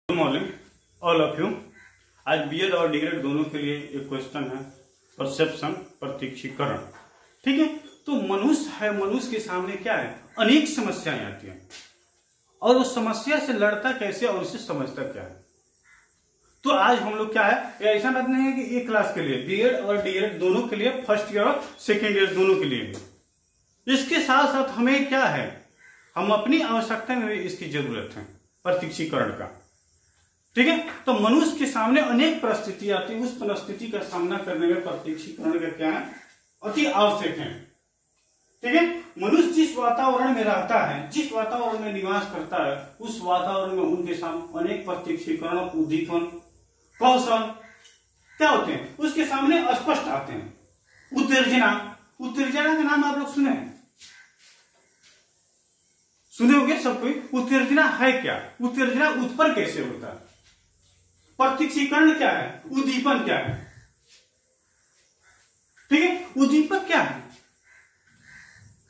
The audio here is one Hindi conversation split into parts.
Good morning all of you. आज बीएड और डीएड दोनों के लिए एक क्वेश्चन है, परसेप्शन, प्रत्यक्षीकरण। ठीक है, तो मनुष्य है, मनुष्य के सामने क्या है, अनेक समस्याएं आती हैं और उस समस्या से लड़ता कैसे और उसे समझता क्या है। तो आज हम लोग क्या है, ऐसा बात नहीं है कि एक क्लास के लिए बीएड और डीएड दोनों के लिए, फर्स्ट ईयर और सेकेंड ईयर दोनों के लिए, इसके साथ साथ हमें क्या है, हम अपनी आवश्यकता में भी इसकी जरूरत है प्रत्यक्षीकरण का। ठीक है, तो मनुष्य के सामने अनेक परिस्थिति आती है, उस परिस्थिति का सामना करने में प्रत्यक्षीकरण का क्या है, अति आवश्यक है। ठीक है, मनुष्य जिस वातावरण में रहता है, जिस वातावरण में निवास करता है, उस वातावरण में उनके सामने अनेक प्रत्यक्षीकरण, उद्दीपन, कौशल क्या होते हैं, उसके सामने स्पष्ट आते हैं। उत्तेजना, उत्तेजना का नाम आप लोग सुने हैं, सुने होंगे सब कोई। उत्तेजना है क्या, उत्तेजना उत्पन्न कैसे होता है, प्रत्यक्षीकरण क्या है, उद्दीपन क्या है। ठीक है, उद्दीपक क्या है,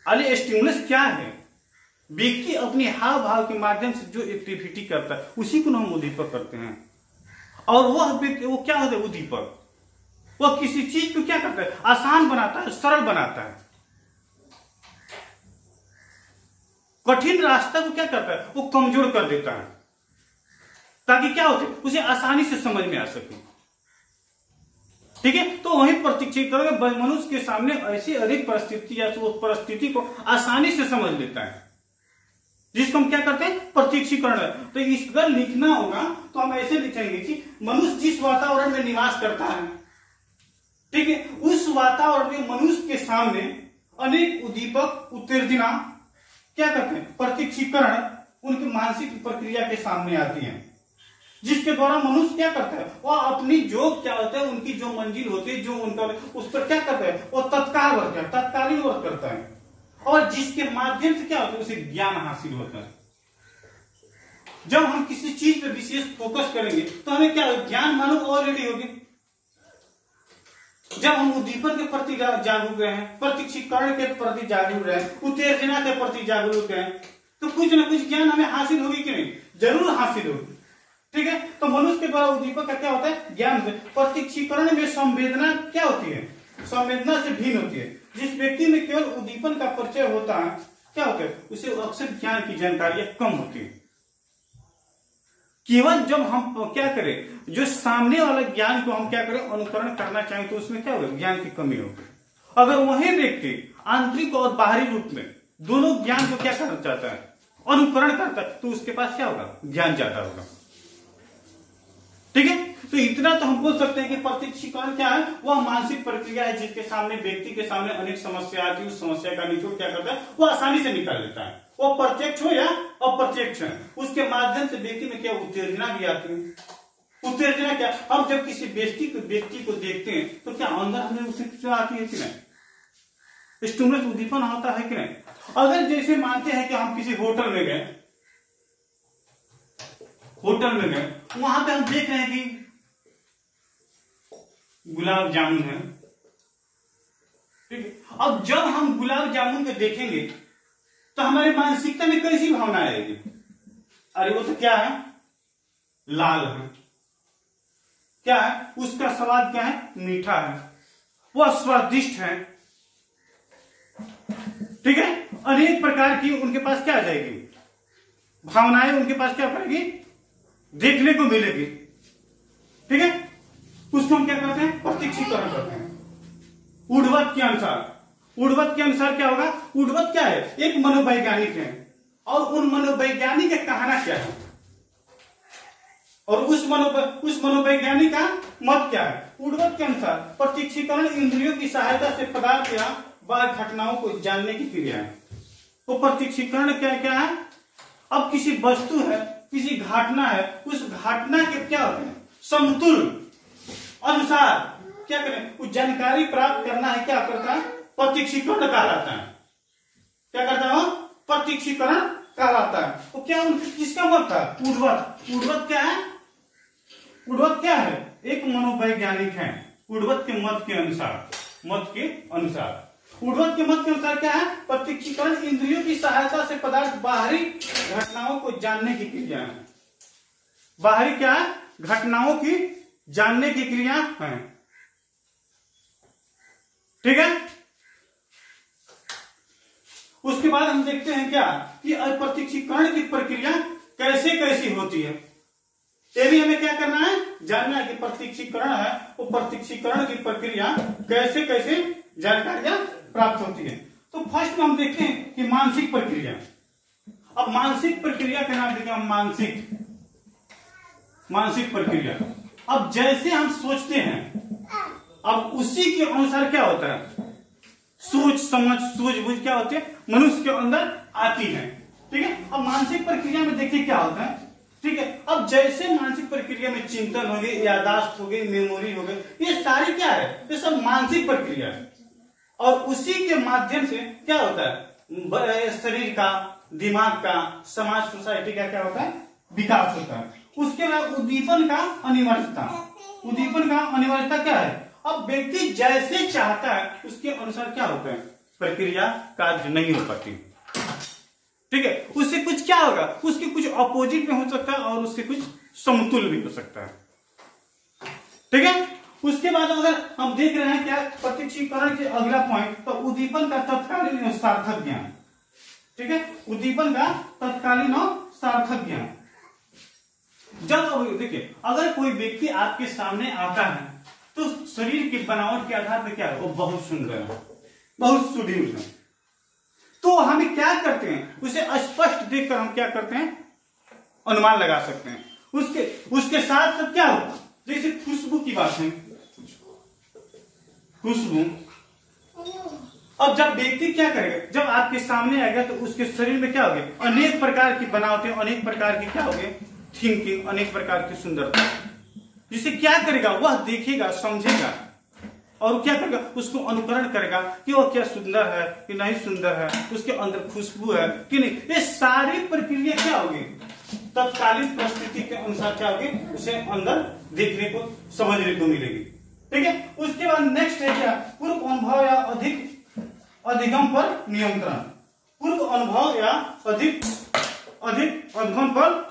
अरे स्टिमुलस क्या है, व्यक्ति अपने हाव भाव के माध्यम से जो एक्टिविटी करता है उसी को हम उद्दीपक करते हैं। और वो क्या होता है, उद्दीपक वह किसी चीज को क्या करता है, आसान बनाता है, सरल बनाता है। कठिन रास्ता को क्या करता है, वो कमजोर कर देता है, ताकि क्या होते उसे आसानी से समझ में आ सके। ठीक है, तो वही प्रत्यक्षीकरण मनुष्य के सामने ऐसी अधिक परिस्थिति या तो परिस्थिति को आसानी से समझ लेता है, जिसको हम क्या करते हैं, प्रत्यक्षीकरण। तो इसका लिखना होगा तो हम ऐसे लिखेंगे कि मनुष्य जिस वातावरण में निवास करता है, ठीक है, उस वातावरण में मनुष्य के सामने अनेक उद्दीपक, उत्तेजना क्या करते हैं, प्रत्यक्षीकरण उनकी मानसिक प्रक्रिया के सामने आती है, जिसके द्वारा मनुष्य क्या करता है, वह अपनी जो क्या होता है, उनकी जो मंजिल होती है, जो उनका उस पर क्या करता है, वो तत्काल वर्क है, तत्कालीन वर्क करता है, और जिसके माध्यम से क्या होता है, उसे ज्ञान हासिल होता है। जब हम किसी चीज पर विशेष फोकस करेंगे तो हमें क्या ज्ञान मालूम ऑलरेडी होगी। जब हम उद्दीपन के प्रति जागरूक रहे हैं, प्रत्यक्षीकरण के प्रति जागरूक रहे हैं, उत्तेजना के प्रति जागरूक हैं, तो कुछ ना कुछ ज्ञान हमें हासिल होगी कि नहीं, जरूर हासिल होगी। ठीक है, तो मनुष्य के द्वारा उद्दीपक का क्या होता है, ज्ञान से। प्रत्यक्षीकरण में संवेदना क्या होती है, संवेदना से भिन्न होती है। जिस व्यक्ति में केवल उद्दीपन का परिचय होता है, क्या होता है, उसे अक्सर ज्ञान की जानकारियां कम होती है। केवल जब हम क्या करें, जो सामने वाला ज्ञान को हम क्या करें, अनुकरण करना चाहें, तो उसमें क्या होगा, ज्ञान की कमी होगी। अगर वही व्यक्ति आंतरिक और बाहरी रूप में दोनों ज्ञान को क्या करना चाहता है, अनुकरण करता है, तो उसके पास क्या होगा, ज्ञान ज्यादा होगा। ठीक है, तो इतना तो हम बोल सकते हैं कि प्रत्यक्षीकरण क्या है, वह मानसिक प्रक्रिया है, जिसके सामने व्यक्ति के सामने अनेक समस्या आती है, उस समस्या का निचोड़ क्या करता है, वो आसानी से निकाल लेता है। वो प्रत्यक्ष हो या अप्रत्यक्ष है, उसके माध्यम से व्यक्ति में क्या उत्तेजना भी आती है। उत्तेजना क्या, हम जब किसी व्यक्ति को देखते हैं तो क्या अंदर हमें उसे आती है कि नहीं, स्टिमुलस उद्दीपन होता है कि नहीं। अगर जैसे मानते हैं कि हम किसी होटल में गए, वहां पे हम देख रहे हैं कि गुलाब जामुन है। ठीक है, अब जब हम गुलाब जामुन को देखेंगे तो हमारी मानसिकता में कैसी भावना आएगी, अरे वो तो क्या है, लाल है, क्या है, उसका स्वाद क्या है, मीठा है, वह स्वादिष्ट है। ठीक है, अनेक प्रकार की उनके पास क्या आ जाएगी, भावनाएं उनके पास क्या करेगी, देखने को मिलेगी। ठीक है, उसको हम क्या करते हैं, प्रत्यक्षीकरण करते हैं। ऊर्ध्वत के अनुसार, ऊर्ध्वत के अनुसार क्या होगा, ऊर्ध्वत क्या है, एक मनोवैज्ञानिक है, और उन मनोवैज्ञानिक का कहना क्या है, और उस मनोवैज्ञानिक का मत क्या है। ऊर्ध्वत के अनुसार प्रत्यक्षीकरण इंद्रियों की सहायता से पदार्थ या बाह्य घटनाओं को जानने की क्रिया है। तो प्रत्यक्षीकरण क्या क्या है, अब किसी वस्तु है, किसी घटना है, उस घटना के क्या होते हैं, समतुल अनुसार क्या करें, उस जानकारी प्राप्त करना है, क्या करता है, प्रत्यक्षीकरण कहलाता है। क्या करता है, प्रत्यक्षीकरण कहलाता है। तो क्या किसका मत था, ऊर्ध्वत। ऊर्ध्वत क्या है, ऊर्ध्वत क्या है, एक मनोवैज्ञानिक है। ऊर्ध्वत के मत के अनुसार ऊर्ध्वत के मत के अनुसार क्या है, प्रत्यक्षीकरण इंद्रियों की सहायता से पदार्थ बाहरी घटनाओं को जानने की क्रिया है। बाहरी क्या है, घटनाओं की जानने की क्रिया है। ठीक है। उसके बाद हम देखते हैं क्या कि अप्रत्यक्षीकरण की प्रक्रिया कैसे कैसी होती है। ये भी हमें क्या करना है, जानना है कि प्रत्यक्षीकरण है वो प्रत्यक्षीकरण की प्रक्रिया कैसे कैसे जानकारियां प्राप्त होती है। तो फर्स्ट में हम देखते हैं कि मानसिक प्रक्रिया। अब मानसिक प्रक्रिया का नाम देखें हम, मानसिक प्रक्रिया। अब जैसे हम सोचते हैं, अब उसी के अनुसार क्या होता है, सोच समझ सूझबूझ क्या होती है मनुष्य के अंदर आती है। ठीक है। अब मानसिक प्रक्रिया में देखिए क्या होता है। ठीक है। अब जैसे मानसिक प्रक्रिया में चिंतन हो गई, यादाश्त हो गई, मेमोरी हो गई, ये सारी क्या है, ये सब मानसिक प्रक्रिया है। और उसी के माध्यम से क्या होता है, शरीर का, दिमाग का, समाज सोसाइटी का क्या होता है, विकास होता है। उसके बाद उद्दीपन का अनिवार्यता। उद्दीपन का अनिवार्यता क्या है, अब व्यक्ति जैसे चाहता है उसके अनुसार क्या होता है, प्रक्रिया कार्य नहीं हो पाती। ठीक है। उससे कुछ क्या होगा, उसके कुछ अपोजिट में हो सकता है और उससे कुछ समतुल्य भी हो सकता है। ठीक है। उसके बाद अगर हम देख रहे हैं क्या प्रत्यक्षीकरण के अगला पॉइंट, तो उद्दीपन का तत्कालीन और सार्थक ज्ञान। ठीक है। उद्दीपन का तत्कालीन और सार्थक ज्ञान। जब देखिए अगर कोई व्यक्ति आपके सामने आता है तो शरीर की बनावट के आधार पर क्या है, वो बहुत सुंदर है, बहुत सुडौल है, तो हम क्या करते हैं, उसे स्पष्ट देखकर हम क्या करते हैं, अनुमान लगा सकते हैं। उसके साथ साथ क्या होगा, जैसे खुशबू की बात है, खुशबू। अब जब व्यक्ति क्या करेगा, जब आपके सामने आएगा तो उसके शरीर में क्या होगी, अनेक प्रकार की बनावटें, अनेक प्रकार की क्या होगी, थिंकिंग, अनेक प्रकार की सुंदरता, जिसे क्या करेगा, वह देखेगा, समझेगा और क्या करेगा, उसको अनुकरण करेगा कि वो क्या सुंदर है कि नहीं सुंदर है, उसके अंदर खुशबू है कि नहीं। ये सारी प्रक्रिया क्या होगी, तत्कालीन परिस्थिति के अनुसार क्या होगी, उसे अंदर देखने को, समझने को मिलेगी। ठीक है। उसके बाद नेक्स्ट है क्या, पूर्व अनुभव या अधिगम पर नियंत्रण। पूर्व अनुभव या अधिक अनुभव पर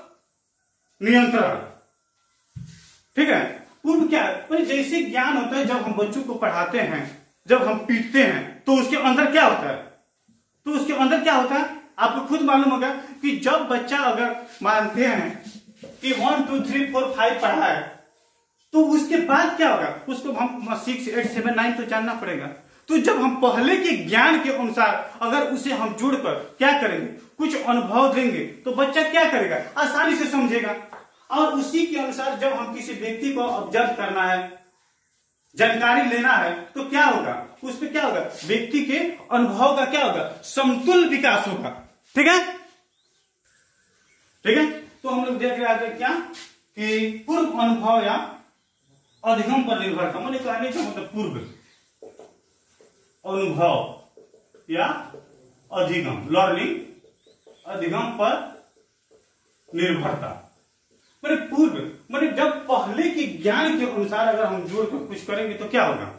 नियंत्रण। ठीक है। पूर्व क्या है, जैसे ज्ञान होता है, जब हम बच्चों को पढ़ाते हैं, जब हम पीटते हैं तो उसके अंदर क्या होता है, तो उसके अंदर क्या होता है, आपको खुद मालूम होगा कि जब बच्चा अगर मानते हैं कि 1 2 3 4 5 पढ़ा है, तो उसके बाद क्या होगा, उसको हम 6 8 7 9 तो जानना पड़ेगा। तो जब हम पहले के ज्ञान के अनुसार अगर उसे हम जुड़कर क्या करेंगे, कुछ अनुभव देंगे, तो बच्चा क्या करेगा, आसानी से समझेगा। और उसी के अनुसार जब हम किसी व्यक्ति को ऑब्जर्व करना है, जानकारी लेना है, तो क्या होगा, उस पर क्या होगा, व्यक्ति के अनुभव का क्या होगा, समतुल्य विकास होगा। ठीक है। ठीक है। तो हम लोग देख रहे हैं क्या कि पूर्व अनुभव या अधिगम पर निर्भर था, मैंने कहने का मतलब पूर्व अनुभव या अधिगम, लर्निंग, अधिगम पर निर्भरता। मैंने पूर्व मैंने जब पहले के ज्ञान के अनुसार अगर हम जोड़कर कुछ करेंगे तो क्या होगा,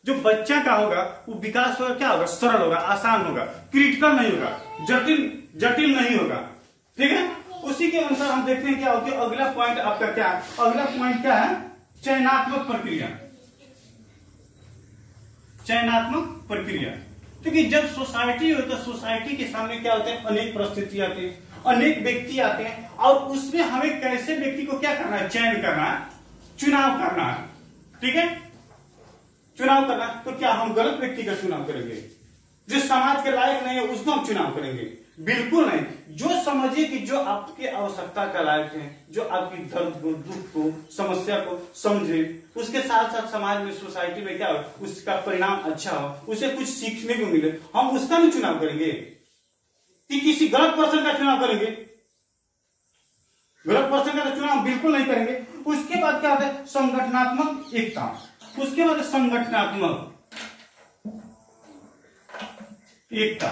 जो बच्चा का होगा वो विकास होगा, क्या होगा, सरल होगा, आसान होगा, क्रिटिकल नहीं होगा, जटिल नहीं होगा। ठीक है। उसी के अनुसार हम देखते हैं क्या होगा। अगला पॉइंट आपका क्या है, अगला पॉइंट क्या है, चयनात्मक प्रक्रिया। चयनात्मक प्रक्रिया, क्योंकि जब सोसाइटी हो तो सोसाइटी के सामने क्या होते हैं, अनेक परिस्थितियां आती है, अनेक व्यक्ति आते हैं, और उसमें हमें कैसे व्यक्ति को क्या करना है, चयन करना है, चुनाव करना है। ठीक है। चुनाव करना, तो क्या हम गलत व्यक्ति का चुनाव करेंगे, जो समाज के लायक नहीं है उसको हम चुनाव करेंगे, बिल्कुल नहीं। जो समझिए कि जो आपकी आवश्यकता का लायक है, जो आपकी दर्द को, दुख को, समस्या को समझे, उसके साथ साथ समाज में, सोसाइटी में क्या हो, उसका परिणाम अच्छा हो, उसे कुछ सीखने को मिले, हम उसका भी चुनाव करेंगे कि किसी गलत पर्सन का चुनाव करेंगे, गलत पर्सन का चुनाव बिल्कुल नहीं करेंगे। उसके बाद क्या होता है, संगठनात्मक एकता। उसके बाद संगठनात्मक एकता।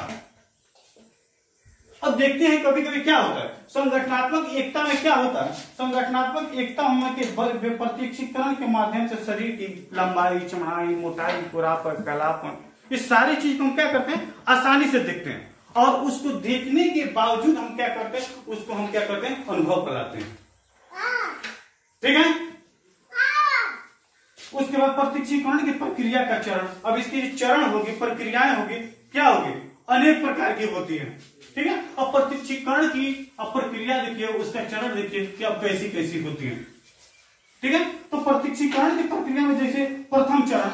अब देखते हैं कभी कभी क्या होता है, संगठनात्मक एकता में क्या होता है, संगठनात्मक एकता होने के प्रत्यक्षीकरण के माध्यम से शरीर की लंबाई, चौड़ाई, मोटाई, खुरापन, गलापन, ये सारी चीज को हम क्या करते हैं, आसानी से देखते हैं, और उसको देखने के बावजूद हम क्या करते हैं, उसको हम क्या करते हैं, अनुभव कराते हैं। ठीक है। उसके बाद प्रत्यक्षीकरण की प्रक्रिया का चरण। अब इसकी जो चरण होगी, प्रक्रियाएं होगी, क्या होगी, अनेक प्रकार की होती है। ठीक है। अब प्रत्यक्षीकरण की अब प्रक्रिया देखिए, उसका चरण देखिए कि अब कैसी कैसी होती है। ठीक है। तो प्रत्यक्षीकरण की प्रक्रिया में जैसे प्रथम चरण,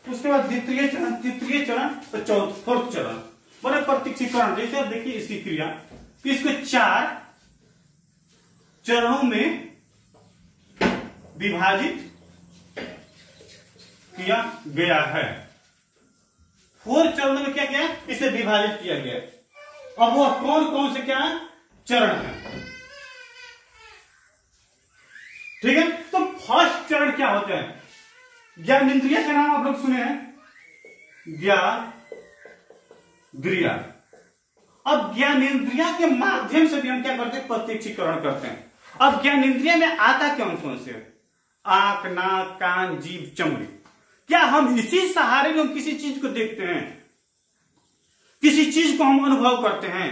उसके बाद द्वितीय चरण, तृतीय चरण, तो फोर्थ चरण। बोले प्रत्यक्षीकरण जैसे अब देखिए इसकी क्रिया, इसको 4 चरणों में विभाजित किया गया है। 4 चरणों में क्या किया, इसे विभाजित किया गया है। अब वो कौन कौन से क्या है, चरण है। ठीक है। तो फर्स्ट चरण क्या होता है, ज्ञानेंद्रिय का नाम आप लोग सुने हैं, ज्ञानेंद्रिय। अब ज्ञानेंद्रिय के माध्यम से भी हम क्या करते हैं, प्रत्यक्षीकरण करते हैं। अब ज्ञानेंद्रिय में आता कौन कौन से, आंख, नाक, कान, जीभ, चमड़ी। क्या हम इसी सहारे में हम किसी चीज को देखते हैं, किसी चीज को हम अनुभव करते हैं,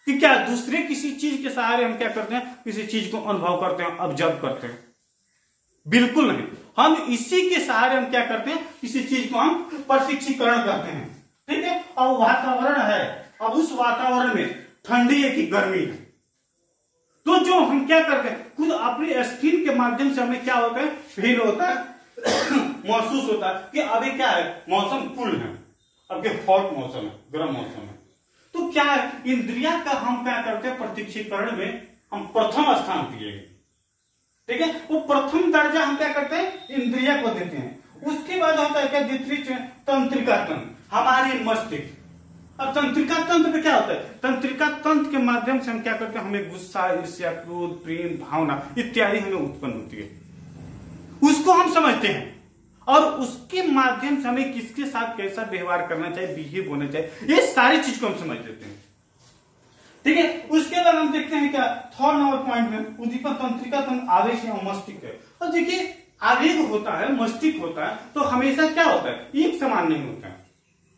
कि क्या दूसरे किसी चीज के सहारे हम क्या करते हैं, किसी चीज को अनुभव करते हैं, ऑब्जर्व करते हैं? बिल्कुल नहीं। हम इसी के सहारे हम क्या करते हैं, किसी चीज को हम प्रत्यक्षीकरण करते हैं। ठीक है। अब वातावरण है, अब उस वातावरण में ठंडी है कि गर्मी है, तो जो हम क्या करते हैं, खुद अपनी स्किन के माध्यम से हमें क्या होता है, फील होता है, महसूस होता है कि अभी क्या है, मौसम कूल है, अभी हॉट मौसम है, गर्म मौसम है। तो क्या है, इंद्रिया का हम क्या करते हैं, प्रत्यक्षीकरण में हम प्रथम स्थान दिए। ठीक है। वो प्रथम दर्जा हम क्या करते हैं, इंद्रिया को देते हैं। उसके बाद होता है क्या, द्वितीय तंत्रिका तंत्र, हमारी मस्तिष्क। अब तंत्रिका तंत्र में क्या होता है, तंत्रिका तंत्र के माध्यम से हम क्या करते हैं, हमें गुस्सा, ईर्ष्या, क्रोध, प्रेम, भावना इत्यादि हमें उत्पन्न होती है, उसको हम समझते हैं। और उसके माध्यम से हमें किसके साथ कैसा व्यवहार करना चाहिए, बिहेव होना चाहिए, ये सारी चीज को हम समझ लेते हैं। ठीक है। उसके बाद हम देखते हैं क्या, थर्ड नंबर पॉइंट में उद्दीपक तंत्रिका तंत्र, आवेश या मस्तिष्क है। और देखिए आवेग होता है, मस्तिष्क होता है, तो हमेशा क्या होता है, एक समान नहीं होता है।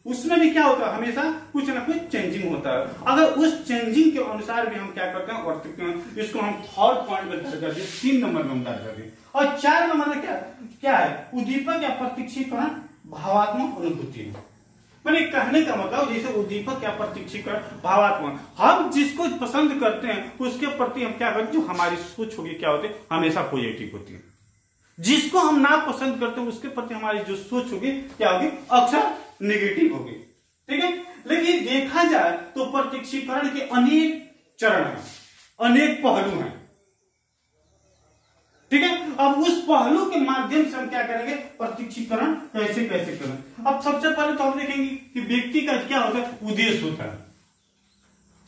उसमें भी क्या होता है, हमेशा कुछ ना कुछ चेंजिंग होता है। अगर उस चेंजिंग के अनुसार भी हम क्या करते हैं, वर्तित हैं, इसको हम थर्ड पॉइंट में दर्ज कर दिए, 3 नंबर में हम दर्ज कर दिए। और 4 नंबर में क्या है, उद्दीपक या प्रत्यक्षीकरण भावात्मक अनुभूति है। मैंने कहने का मतलब जैसे उद्दीपक या प्रत्यक्षीकरण भावात्मक, हम जिसको पसंद करते हैं उसके प्रति हम क्या करते हैं, जो हमारी सोच होगी क्या होती है, हमेशा पॉजिटिव होती है। जिसको हम ना पसंद करते हैं उसके प्रति हमारी जो सोच होगी क्या होगी, अक्सर नेगेटिव होगी। ठीक है। लेकिन देखा जाए तो प्रत्यक्षीकरण के अनेक चरण हैं, अनेक पहलू हैं। ठीक है। अब उस पहलू के माध्यम से हम क्या करेंगे, प्रत्यक्षीकरण कैसे कैसे करें। अब सबसे पहले तो हम देखेंगे कि व्यक्ति का क्या होता है, उद्देश्य होता है।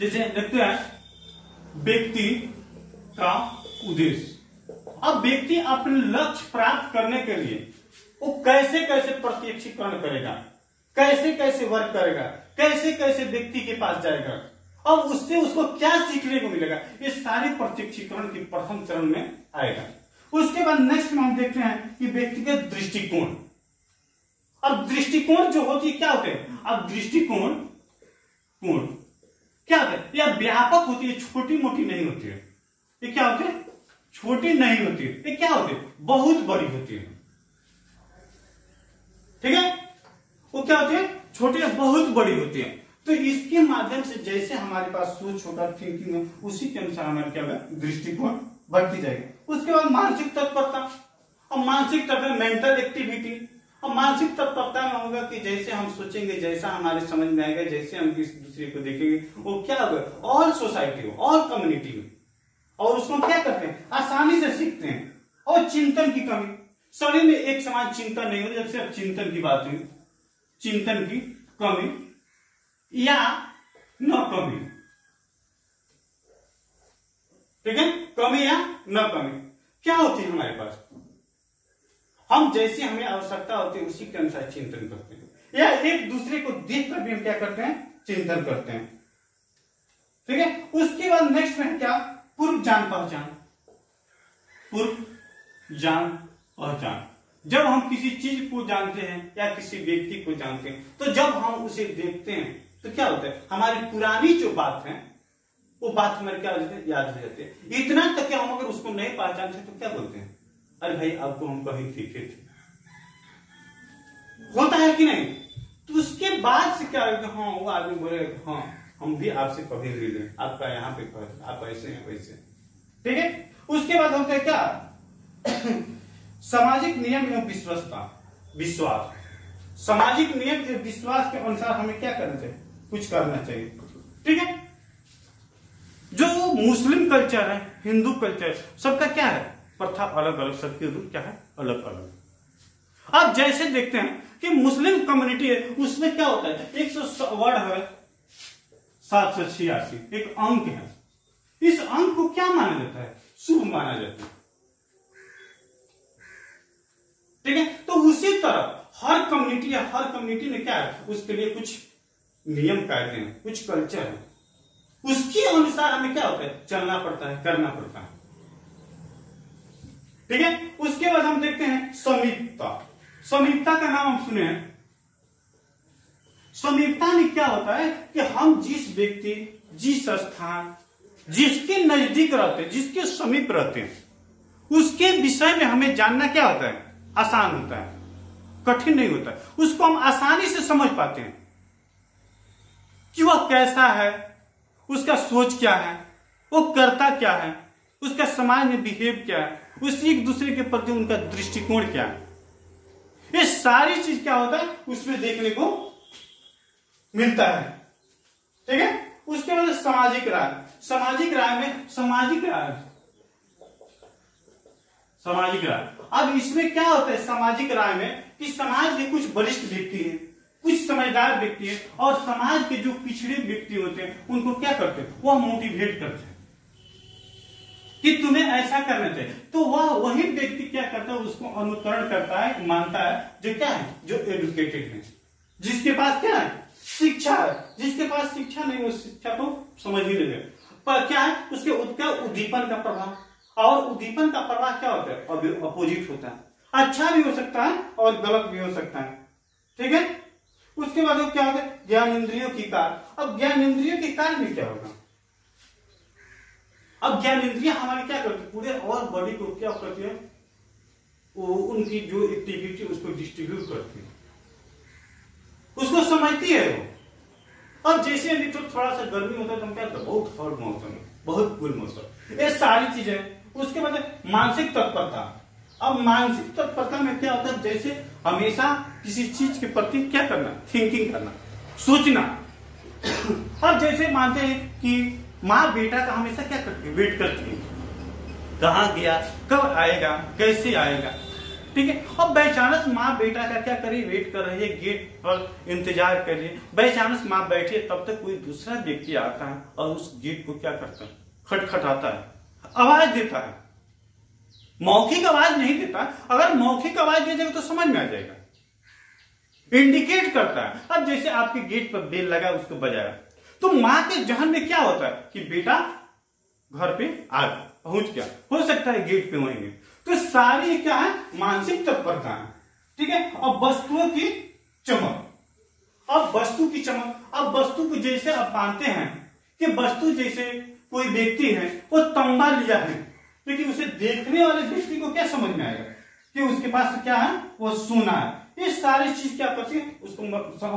जैसे देखते हैं व्यक्ति का उद्देश्य। अब व्यक्ति अपने लक्ष्य प्राप्त करने के लिए वो कैसे कैसे प्रत्यक्षीकरण करेगा, कैसे कैसे वर्क करेगा, कैसे कैसे व्यक्ति के पास जाएगा, और उससे उसको क्या सीखने को मिलेगा, ये सारे प्रत्यक्षीकरण के प्रथम चरण में आएगा। उसके बाद नेक्स्ट में हम देखते हैं कि व्यक्तिगत दृष्टिकोण। अब दृष्टिकोण जो होती है क्या होते हैं, अब दृष्टिकोण क्या होता है, यह व्यापक होती है, छोटी मोटी नहीं होती है। ये क्या होती है, छोटी नहीं होती है, ये क्या होती है, बहुत बड़ी होती है। ठीक है। वो क्या होती है, छोटी बहुत बड़ी होती है। तो इसके माध्यम से जैसे हमारे पास सोच होगा, थिंकिंग है, उसी के अनुसार हमारे क्या होगा, दृष्टिकोण बढ़ती जाएगी। उसके बाद मानसिक तत्परता। और मानसिक तत्परता मेंटल एक्टिविटी, और मानसिक तत्परता में होगा कि जैसे हम सोचेंगे, जैसा हमारे समझ में आएगा, जैसे हम किसी दूसरे को देखेंगे, वो क्या होगा, ऑल सोसाइटी हो, ऑल कम्युनिटी हो, और उसको क्या करते हैं, आसानी से सीखते हैं। और चिंतन की कमी, सभी में एक समान चिंतन नहीं होती। जैसे अब चिंतन की बात हुई, चिंतन की कमी या न कमी। ठीक है। कमी या न कमी क्या होती है हमारे पास, हम जैसी हमें आवश्यकता होती है उसी के अनुसार चिंतन करते हैं, या एक दूसरे को देख कर भी हम क्या करते हैं, चिंतन करते हैं। ठीक है। उसके बाद नेक्स्ट में क्या, पूर्व जान पहचान। पूर्व जान पहचान, जब हम किसी चीज को जानते हैं या किसी व्यक्ति को जानते हैं, तो जब हम उसे देखते हैं तो क्या होता है, हमारी पुरानी जो बात है वो बात हमारे क्या हो जाती है, याद हो जाती है। इतना तक कि हम अगर उसको नहीं पहचानते तो क्या बोलते हैं, अरे भाई आपको हम कहीं सीखे थे, होता है कि नहीं। तो उसके बाद से क्या है, हाँ वो आदमी बोलेगा हाँ हम भी आपसे कभी मिले, आपका यहाँ पे आप ऐसे हैं वैसे, ठीक है। उसके बाद होता है क्या सामाजिक नियम एवं विश्वास। सामाजिक नियम एवं विश्वास के अनुसार हमें क्या करना चाहिए, कुछ करना चाहिए, ठीक है। जो मुस्लिम कल्चर है, हिंदू कल्चर, सबका क्या है, प्रथा अलग अलग, सबके रूप क्या है, अलग अलग। अब जैसे देखते हैं कि मुस्लिम कम्युनिटी है, उसमें क्या होता है, 100 वर्ड है, 786 एक अंक है। इस अंक को क्या माना जाता है, शुभ माना जाता है, ठीक है। तो उसी तरह हर कम्युनिटी में क्या है, उसके लिए कुछ नियम कायदे हैं, कुछ कल्चर है, उसके अनुसार हमें क्या होता है, चलना पड़ता है, करना पड़ता है, ठीक है। उसके बाद हम देखते हैं समीपता का नाम हम सुने हैं। समीपता में क्या होता है कि हम जिस व्यक्ति, जिस स्थान, जिसके नजदीक रहते हैं, जिसके समीप रहते हैं, उसके विषय में हमें जानना क्या होता है, आसान होता है, कठिन नहीं होता है। उसको हम आसानी से समझ पाते हैं कि वह कैसा है, उसका सोच क्या है, वो करता क्या है, उसका समाज में बिहेव क्या है, उस एक दूसरे के प्रति उनका दृष्टिकोण क्या है, ये सारी चीज क्या होता है उसमें देखने को मिलता है, ठीक है। उसके बाद सामाजिक राय। अब इसमें क्या होता है सामाजिक राय में, कि समाज के कुछ वरिष्ठ व्यक्ति हैं, कुछ समझदार व्यक्ति हैं, और समाज के जो पिछड़े व्यक्ति होते हैं उनको क्या करते हैं, वह मोटिवेट करते हैं कि तुम्हें ऐसा करना चाहिए। तो वह वही व्यक्ति क्या करता है, उसको अनुकरण करता है, मानता है, जो क्या है, जो एजुकेटेड है, जिसके पास क्या है, शिक्षा है। जिसके पास शिक्षा नहीं, उस शिक्षा को समझ ही नहीं, पर क्या है उसके उद्दीपन का प्रभाव, और उद्दीपन का प्रभाव क्या होता है, अपोजिट होता है, अच्छा भी हो सकता है और गलत भी हो सकता है, ठीक है। उसके बाद क्या होता है, ज्ञानेंद्रियों की कार्य। अब ज्ञानेंद्रियों के कार्य में क्या होगा, अब ज्ञानेंद्रियां हमारे क्या करती है, पूरे और बॉडी को क्या करती है, वो उनकी जो एक्टिविटी उसको डिस्ट्रीब्यूट करती है, उसको समझती है वो। अब जैसे अभी तो थोड़ा सा गर्मी होता है तो हम क्या करते हैं, बहुत हॉट मौसम है, बहुत कूल मौसम, ये सारी चीजें। उसके बाद मानसिक तत्परता। अब मानसिक तत्परता में क्या होता है, जैसे हमेशा किसी चीज के प्रति क्या करना, थिंकिंग करना, सोचना। अब जैसे मानते हैं कि माँ बेटा का हमेशा क्या करती है, वेट करती है, कहाँ गया, कब आएगा, कैसे आएगा, ठीक है। अब बाईचांस माँ बेटा का क्या करे, वेट कर रही है, गेट पर इंतजार कर रही है, बाईचांस माँ बैठी है, तब तक कोई दूसरा व्यक्ति आता है और उस गेट को क्या करता है, खटखटाता है, आवाज देता है। मौखिक आवाज नहीं देता, अगर मौखिक आवाज दे जाएगा तो समझ में आ जाएगा, इंडिकेट करता है। अब जैसे आपके गेट पर बेल लगा, उसको बजाया, तो माँ के जहन में क्या होता है कि बेटा घर पे आ पहुंच गया, हो सकता है गेट पे वहीं। तो सारी क्या है, मानसिक तत्परता है, ठीक है। अब वस्तुओं की चमक, अब वस्तु की चमक, अब वस्तु को जैसे आप मानते हैं कि वस्तु जैसे कोई व्यक्ति है, वो तंबा लिया है, लेकिन उसे देखने वाले व्यक्ति को क्या समझ में आएगा कि उसके पास क्या है, वो सोना है। ये सारी चीज क्या करती है, उसको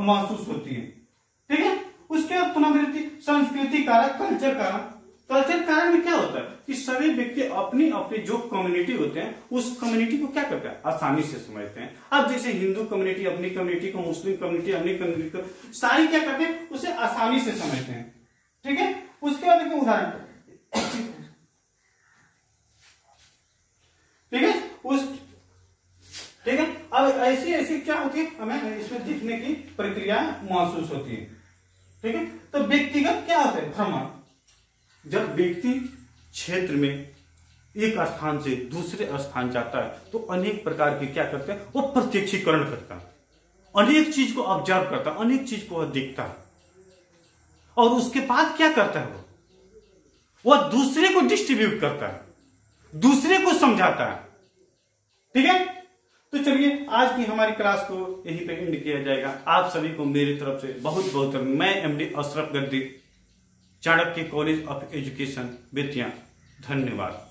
महसूस होती है, ठीक है। उसके बाद पुनरावृत्ति, संस्कृति कारक, कल्चर कारक। कल्चर कारक में क्या होता है कि सभी व्यक्ति अपनी अपनी जो कम्युनिटी होते हैं, उस कम्युनिटी को क्या करते हैं, आसानी से समझते हैं। अब जैसे हिंदू कम्युनिटी अपनी कम्युनिटी को, मुस्लिम कम्युनिटी अपनी कम्युनिटी को, सारी क्या करते हैं, उसे आसानी से समझते हैं, ठीक है। उसके बाद देखिए उदाहरण, ठीक है, ठीक है। अब ऐसी ऐसी क्या होती है, हमें इसमें देखने की प्रक्रिया महसूस होती है, ठीक है। तो व्यक्तिगत क्या होता है, भ्रमण। जब व्यक्ति क्षेत्र में एक स्थान से दूसरे स्थान जाता है तो अनेक प्रकार के क्या करते हैं, वो प्रत्यक्षीकरण करता है, अनेक चीज को ऑब्जर्व करता है, अनेक चीज को वह देखता है, और उसके बाद क्या करता है, वह दूसरे को डिस्ट्रीब्यूट करता है, दूसरे को समझाता है, ठीक है। तो चलिए आज की हमारी क्लास को यहीं पे एंड किया जाएगा। आप सभी को मेरी तरफ से बहुत बहुत, मैं एमडी अशरफ गर्दी Chanakya college of education Bettiah. धन्यवाद।